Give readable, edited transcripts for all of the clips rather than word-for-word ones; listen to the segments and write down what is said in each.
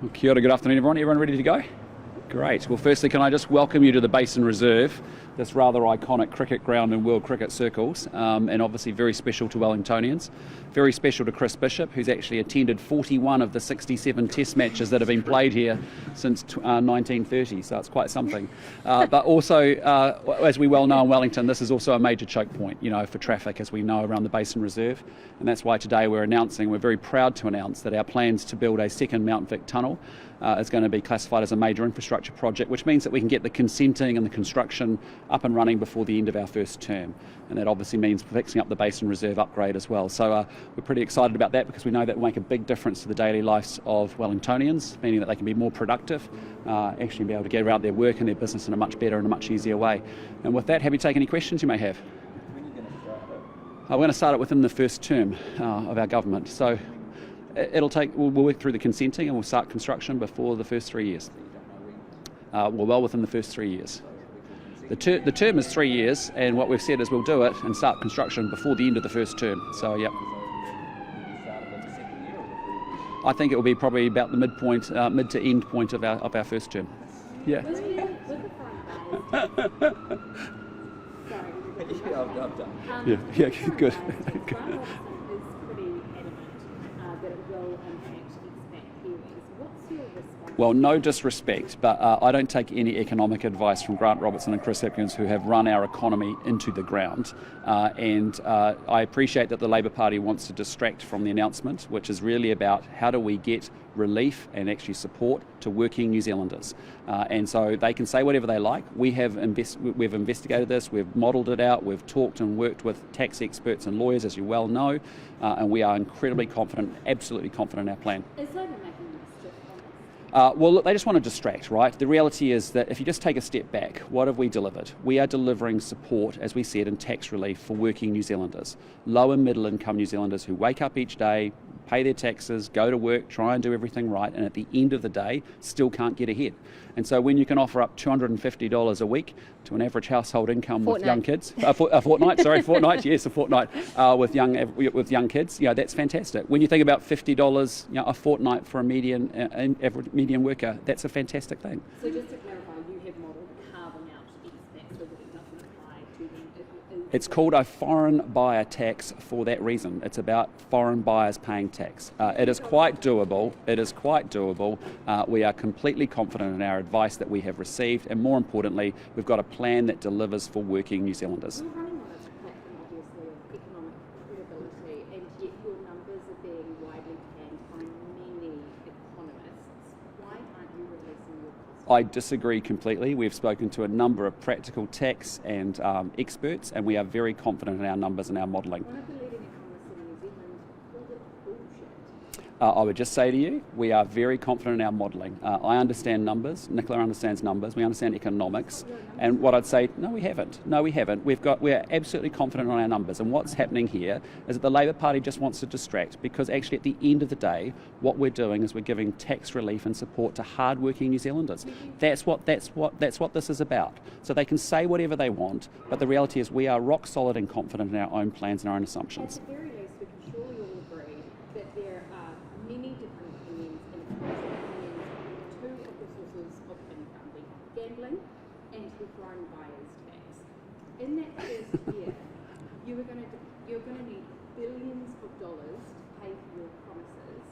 Well, kia ora, good afternoon everyone. Everyone ready to go? Great. Well, firstly, can I just welcome you to the Basin Reserve, this rather iconic cricket ground in world cricket circles, and obviously very special to Wellingtonians. Very special to Chris Bishop, who's actually attended 41 of the 67 test matches that have been played here since 1930, so it's quite something. But also, as we well know in Wellington, this is also a major choke point, for traffic, as we know, around the Basin Reserve. And that's why today we're very proud to announce that our plans to build a second Mount Vic tunnel is going to be classified as a major infrastructure project, which means that we can get the consenting and the construction up and running before the end of our first term. And that obviously means fixing up the Basin Reserve upgrade as well. So we're pretty excited about that because we know that will make a big difference to the daily lives of Wellingtonians, meaning that they can be more productive, actually be able to get around their work and their business in a much better and a much easier way. And with that, happy to take any questions you may have. When are you going to start it? We're going to start it within the first term of our government. So we'll work through the consenting and we'll start construction before the first 3 years. Well within the first 3 years. The term is 3 years, and what we've said is we'll do it and start construction before the end of the first term. So, yeah. I think it will be probably about the mid to end point of our first term. Yeah. Yeah, good. Well, no disrespect, but I don't take any economic advice from Grant Robertson and Chris Hipkins, who have run our economy into the ground. And I appreciate that the Labour Party wants to distract from the announcement, which is really about how do we get relief and actually support to working New Zealanders. And so they can say whatever they like. We've investigated this, we've modelled it out, we've talked and worked with tax experts and lawyers, as you well know, and we are incredibly confident, absolutely confident in our plan. Is Labour making this shift on this? Well, look, they just want to distract, right? The reality is that if you just take a step back, what have we delivered? We are delivering support, as we said, in tax relief for working New Zealanders, low and middle income New Zealanders who wake up each day, pay their taxes, go to work, try and do everything right, and at the end of the day, still can't get ahead. And so when you can offer up $250 a week to an average household income with young kids, a fortnight, with young kids, that's fantastic. When you think about $50, a fortnight for a median worker, that's a fantastic thing. So just to clarify, you have modelled carving out expats so that it doesn't apply to them. It's called a foreign buyer tax for that reason. It's about foreign buyers paying tax. It is quite doable. We are completely confident in our advice that we have received, and more importantly, we've got a plan that delivers for working New Zealanders. You're running on a platform, obviously, of economic credibility, and yet your numbers are being widely panned by many economists. Why aren't you releasing your costs? I disagree completely. We've spoken to a number of practical tax and experts, and we are very confident in our numbers and our modelling. One of the leading economists in New Zealand called it bullshit. I would just say to you, we are very confident in our modelling. I understand numbers, Nicola understands numbers, we understand economics, and what I'd say, no we haven't. We're absolutely confident on our numbers, and what's happening here is that the Labour Party just wants to distract, because actually at the end of the day, what we're doing is we're giving tax relief and support to hard-working New Zealanders. That's what this is about. So they can say whatever they want, but the reality is we are rock solid and confident in our own plans and our own assumptions. At the very least, we can surely all agree that there are many different opinions and opposing opinions on two of the sources of income, the gambling and the foreign buyers tax. In that first year, you're going to need billions of dollars to pay for your promises.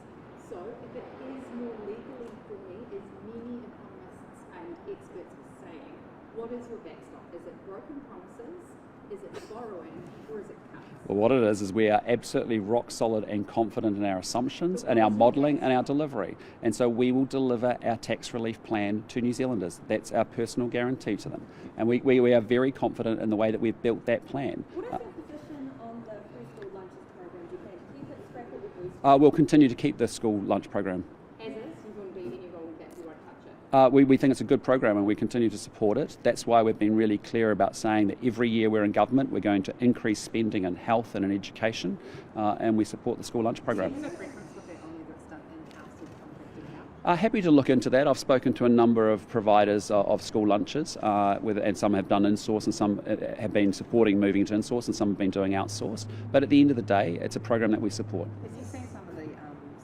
So if it is more legally friendly, as many economists and experts are saying, what is your backstop? Is it broken promises? Is it borrowing, or is it cuts? Well, what it is we are absolutely rock solid and confident in our assumptions and our modelling and our delivery. And so we will deliver our tax relief plan to New Zealanders. That's our personal guarantee to them. And we are very confident in the way that we've built that plan. What is your position on the free school lunches program? Do you plan to keep it, scrap it, or free school? We'll continue to keep the school lunch program. As is, you wouldn't be any role that you won't touch it? We think it's a good program and we continue to support it. That's why we've been really clear about saying that every year we're in government, we're going to increase spending in health and in education, and we support the school lunch program. Do you have a preference for that only that's done in-house or contracted out? Happy to look into that. I've spoken to a number of providers of school lunches, and some have done in-source and some have been supporting moving to in-source and some have been doing outsourced. But at the end of the day, it's a program that we support. Have you seen some of the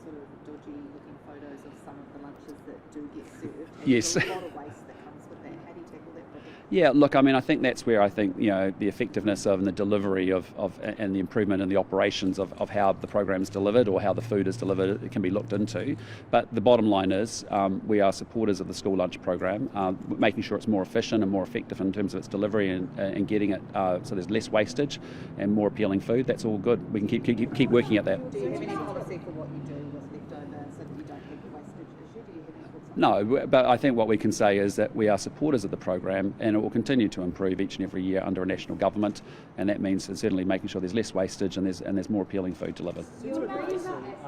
sort of dodgy looking photos of some some of the lunches that do get served. And Yes. There's a lot of waste that comes with that. How do you tackle that problem? Yeah, look, I mean, I think that's where I think, the effectiveness of and the delivery of and the improvement in the operations of how the program is delivered or how the food is delivered, it can be looked into. But the bottom line is we are supporters of the school lunch program, making sure it's more efficient and more effective in terms of its delivery and getting it so there's less wastage and more appealing food. That's all good. We can keep working at that. Do you have any policy for what you do with leftover so that you don't have the wastage issue? Do you have any thoughts on No, but I think what we can say is that we are supporters of the program and it will continue to improve each and every year under a national government, and that means certainly making sure there's less wastage and there's more appealing food delivered.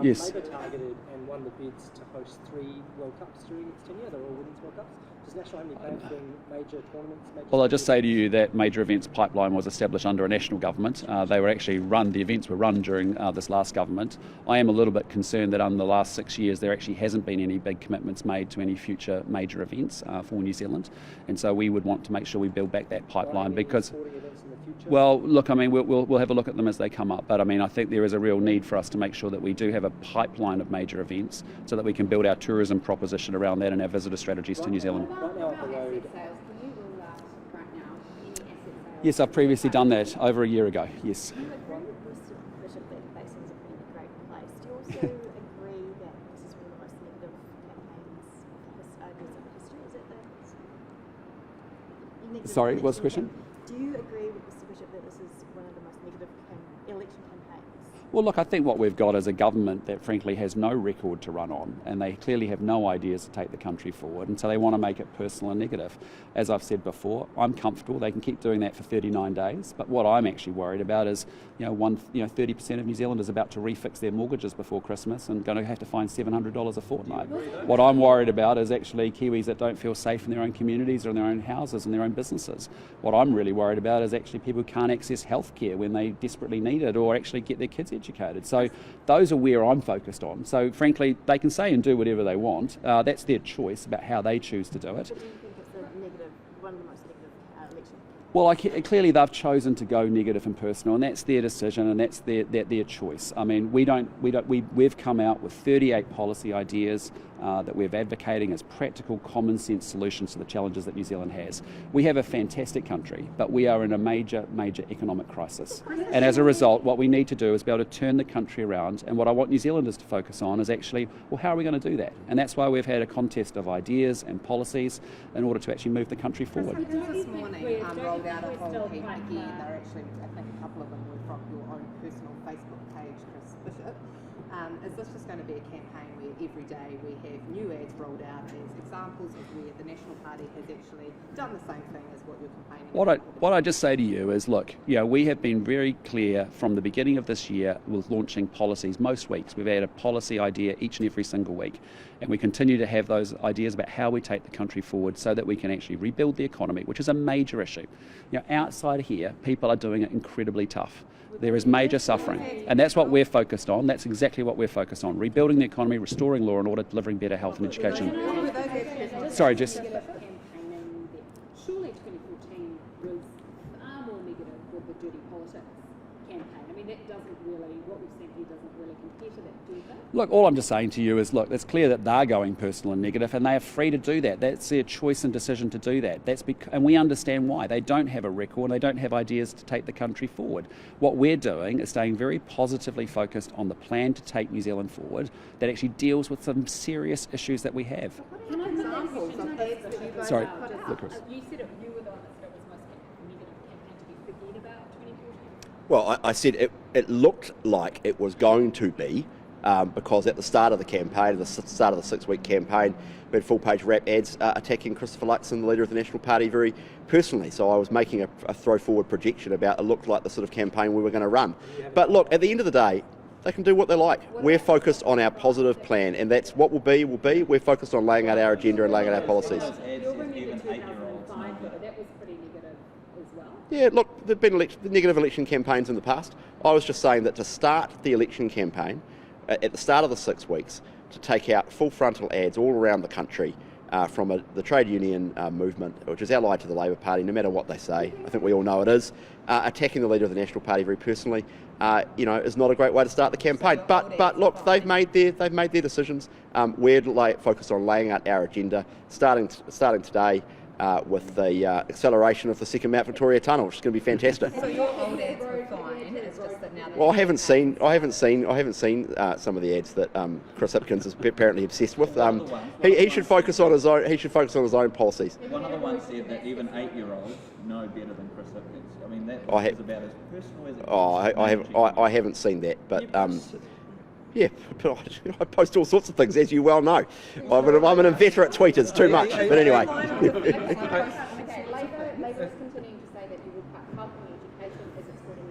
Yes. Labour targeted and won the bids to host 3 World Cups during its tenure. They're all Women's World Cups. Does National have any plans for doing major tournaments? Well, I'll just say to you that major events pipeline was established under a national government. The events were run during this last government. I am a little bit concerned that in the last 6 years there actually hasn't been any big commitments made to any future major events for New Zealand, and so we would want to make sure we build back that pipeline because. Well, look, I mean, we'll have a look at them as they come up, but I mean, I think there is a real need for us to make sure that we do have a pipeline of major events so that we can build our tourism proposition around that and our visitor strategies to New Zealand. Right now, the road. Can you rule out right now any asset sales? Yes, I've previously done that over a year ago, yes. Do you agree with Bishop that the basins have been in a great place? Do you also agree that this is one of the most negative campaigns of history? Is it that? Sorry, what's the question? Do you agree with Mr. Bishop that this is one of the most negative election campaigns? Well, look, I think what we've got is a government that frankly has no record to run on, and they clearly have no ideas to take the country forward, and so they want to make it personal and negative. As I've said before, I'm comfortable they can keep doing that for 39 days, but what I'm actually worried about is 30% of New Zealanders about to refix their mortgages before Christmas and going to have to find $700 a fortnight. What I'm worried about is actually Kiwis that don't feel safe in their own communities or in their own houses and their own businesses. What I'm really worried about is actually people who can't access healthcare when they desperately need it or actually get their kids educated. So those are where I'm focused on. So frankly, they can say and do whatever they want. That's their choice about how they choose to do it. But do you think it's one of the most negative election campaigns? Well, clearly they've chosen to go negative and personal, and that's their decision and that's their choice. I mean, we've come out with 38 policy ideas that we're advocating as practical, common sense solutions to the challenges that New Zealand has. We have a fantastic country, but we are in a major economic crisis. And as a result, what we need to do is be able to turn the country around. And what I want New Zealanders to focus on is actually, well, how are we going to do that? And that's why we've had a contest of ideas and policies in order to actually move the country forward. This morning rolled out a whole heap again. They're actually, I think a couple of them were from your own personal Facebook page, Chris Bishop. Is this just going to be a campaign where every day we have new ads rolled out as examples of where the National Party has actually done the same thing as what you're complaining about? What I just say to you is, look, we have been very clear from the beginning of this year with launching policies. Most weeks we've had a policy idea each and every single week, and we continue to have those ideas about how we take the country forward so that we can actually rebuild the economy, which is a major issue. Outside here, people are doing it incredibly tough. There is major suffering, and that's what we're focused on. That's exactly what we're focused on: rebuilding the economy, restoring law and order, delivering better health and education. Sorry, Jess. Campaigning that surely 2014 was far more negative with the dirty politics campaign. I mean, that doesn't really, what we've seen here doesn't really compare to that, do you think? Look, all I'm just saying to you is, look, it's clear that they're going personal and negative, and they are free to do that. That's their choice and decision to do that. And we understand why. They don't have a record, they don't have ideas to take the country forward. What we're doing is staying very positively focused on the plan to take New Zealand forward that actually deals with some serious issues that we have. Can I Examples of ads that you guys Sorry, have put out? look, Chris. You said you were the one that said it was most negative campaign to be forget about 2014. Well, I said it looked like it was going to be because at the start of the campaign, the start of the 6-week campaign, we had full-page rap ads attacking Christopher Luxon, the leader of the National Party, very personally. So I was making a throw-forward projection about it looked like the sort of campaign we were going to run. But look, at the end of the day, they can do what they like. We're focused on our positive plan, and that's what will be. We're focused on laying out our agenda and laying out our policies. You'll remember 2005, but that was pretty negative as well. Yeah, look, there have been negative election campaigns in the past. I was just saying that to start the election campaign, at the start of the 6 weeks, to take out full frontal ads all around the country from the trade union movement, which is allied to the Labour Party, no matter what they say. I think we all know it is. Attacking the leader of the National Party very personally. is not a great way to start the campaign. But look, they've made their decisions. We're focused on laying out our agenda, starting today with the acceleration of the second Mount Victoria Tunnel, which is going to be fantastic. So your old ads were fine. It's just that now. Well, I haven't seen some of the ads that Chris Hipkins is apparently obsessed with. He should focus on his own. He should focus on his own policies. One of the ones said that even 8-year-olds know better than Chris Hipkins. I mean, that is about as personal as it I haven't seen that, but yeah, but I post all sorts of things, as you well know. I'm an inveterate tweeter, it's too much. But anyway. Okay, Labour is continuing to say that you will cut health and education as it's spreading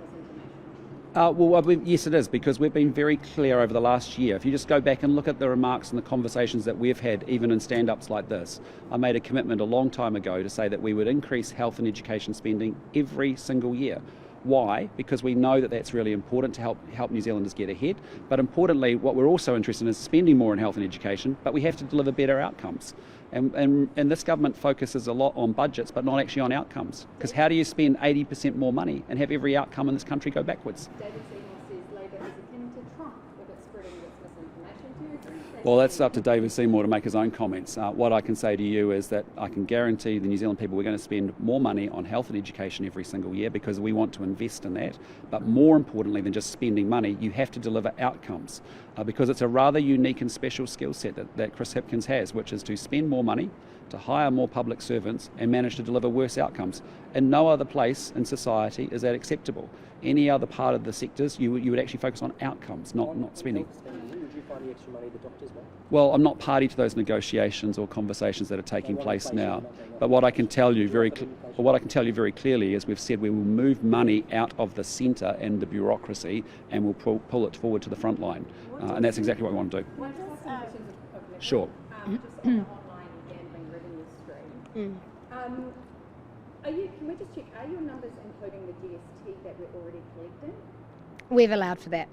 misinformation. Yes, it is, because we've been very clear over the last year. If you just go back and look at the remarks and the conversations that we've had, even in stand-ups like this, I made a commitment a long time ago to say that we would increase health and education spending every single year. Why? Because we know that that's really important to help New Zealanders get ahead. But importantly, what we're also interested in is spending more in health and education, but we have to deliver better outcomes. And this government focuses a lot on budgets, but not actually on outcomes. Because how do you spend 80% more money and have every outcome in this country go backwards? David Seymour says Labour is akin to Trump with its spreading of its misinformation. Do you agree? Well, that's up to David Seymour to make his own comments. What I can say to you is that I can guarantee the New Zealand people we're going to spend more money on health and education every single year because we want to invest in that. But more importantly than just spending money, you have to deliver outcomes because it's a rather unique and special skill set that Chris Hipkins has, which is to spend more money, to hire more public servants and manage to deliver worse outcomes. In no other place in society is that acceptable. Any other part of the sectors, you would actually focus on outcomes, not spending. Would you find the extra money the doctors want? Well, I'm not party to those negotiations or conversations that are taking place now. But what I can tell you very clearly is we've said we will move money out of the centre and the bureaucracy, and we'll pull it forward to the front line. And that's exactly what we want to do. Well, just some questions of Sure. Just on the online gambling revenue stream. Can we just check, are your numbers including the GST that we're already collecting? We've allowed for that.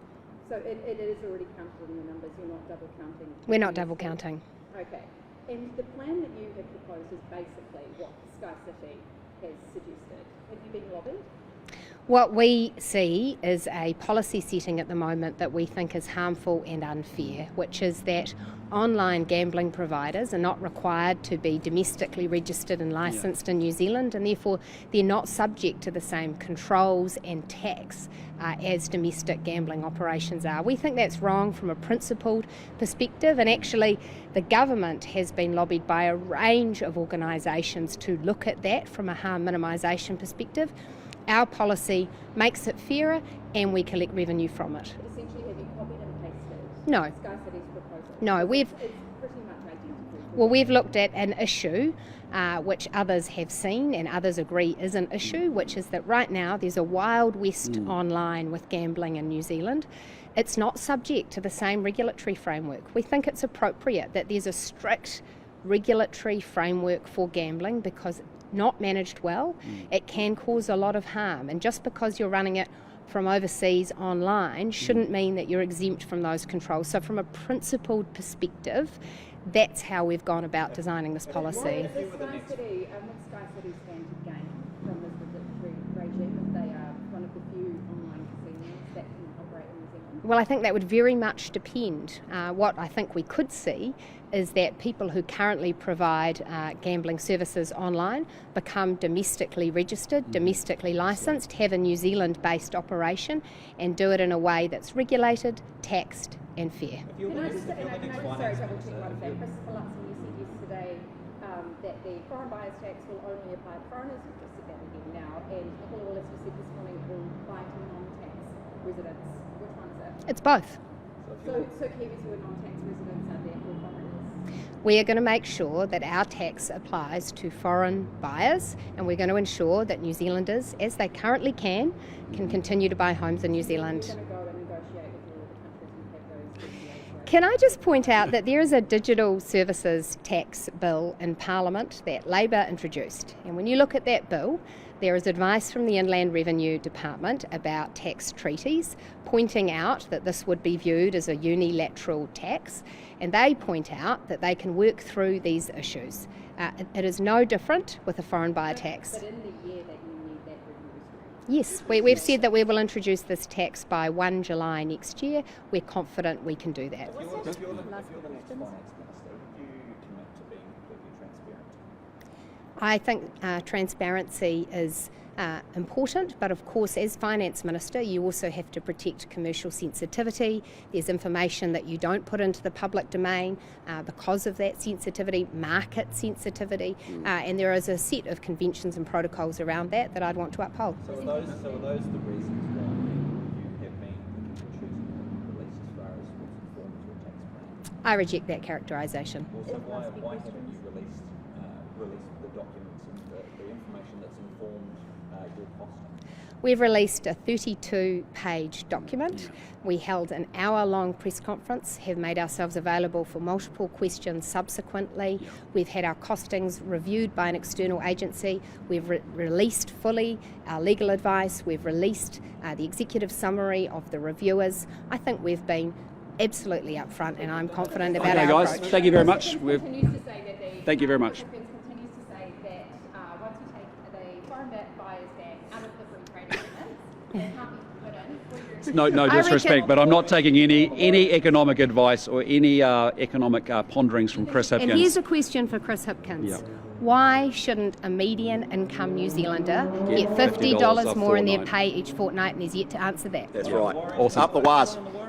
So it is already counted in the numbers, you're not double counting? We're not double counting. Okay. And the plan that you have proposed is basically what Sky City has suggested. Have you been lobbied? What we see is a policy setting at the moment that we think is harmful and unfair, which is that online gambling providers are not required to be domestically registered and licensed in New Zealand, and therefore they're not subject to the same controls and tax as domestic gambling operations are. We think that's wrong from a principled perspective, and actually the government has been lobbied by a range of organisations to look at that from a harm minimisation perspective. Our policy makes it fairer and we collect revenue from it. But essentially, have you copied and pasted No. Sky City's proposal? No, It's pretty much identical. Well, we've looked at an issue which others have seen and others agree is an issue, which is that right now there's a wild west online with gambling in New Zealand. It's not subject to the same regulatory framework. We think it's appropriate that there's a strict regulatory framework for gambling because not managed well, it can cause a lot of harm. And just because you're running it from overseas online shouldn't mean that you're exempt from those controls. So from a principled perspective, that's how we've gone about designing this policy. What's Sky City stand to gain from this regulatory regime if they are one of the few online casinos that can operate in New Zealand? Well, I think that would very much depend. What I think we could see is that people who currently provide gambling services online become domestically registered, domestically licensed, have a New Zealand-based operation and do it in a way that's regulated, taxed and fair. Can I just double check one thing? Christopher Luxon, you said yesterday that the foreign buyers tax will only apply to foreigners. You've just said that again now. And Nicola Willis just said this morning it will apply to non-tax residents. Which one is it? It's both. So Kiwis who are non-tax residents are therefore foreigners? We are going to make sure that our tax applies to foreign buyers, and we're going to ensure that New Zealanders, as they currently can continue to buy homes in New Zealand. You're going to go and negotiate with all the countries and have those DCAs. Can I just point out that there is a digital services tax bill in Parliament that Labour introduced, and when you look at that bill, there is advice from the Inland Revenue Department about tax treaties, pointing out that this would be viewed as a unilateral tax, and they point out that they can work through these issues. It is no different with a foreign buyer tax. But in the year that you need that revenue stream? Yes, we've said that we will introduce this tax by 1 July next year. We're confident we can do that. If you're the next finance minister, would you commit to being completely transparent? I think transparency is important, but of course as Finance Minister you also have to protect commercial sensitivity. There's information that you don't put into the public domain because of that sensitivity, market sensitivity, and there is a set of conventions and protocols around that I'd want to uphold. So are those the reasons why you have been released as far as what's informed your tax plan? I reject that characterisation. Also, why haven't you released the documents and the information that's informed your costing? We've released a 32-page document. We held an hour-long press conference, have made ourselves available for multiple questions subsequently. We've had our costings reviewed by an external agency. We've released fully our legal advice. We've released the executive summary of the reviewers. I think we've been absolutely upfront, and I'm confident about our guys, approach. thank you very much. Continues to say that the Thank you very much. continues to say that once you take the foreign buyers ban out of the free trade agreements, they can't be put in for your No disrespect, but I'm not taking any economic advice or any economic ponderings from Chris Hipkins. And here's a question for Chris Hipkins. Yep. Why shouldn't a median income New Zealander get $50 $50 a more in their fortnight. pay each fortnight, and he's yet to answer that? That's right. Awesome. Up the waz.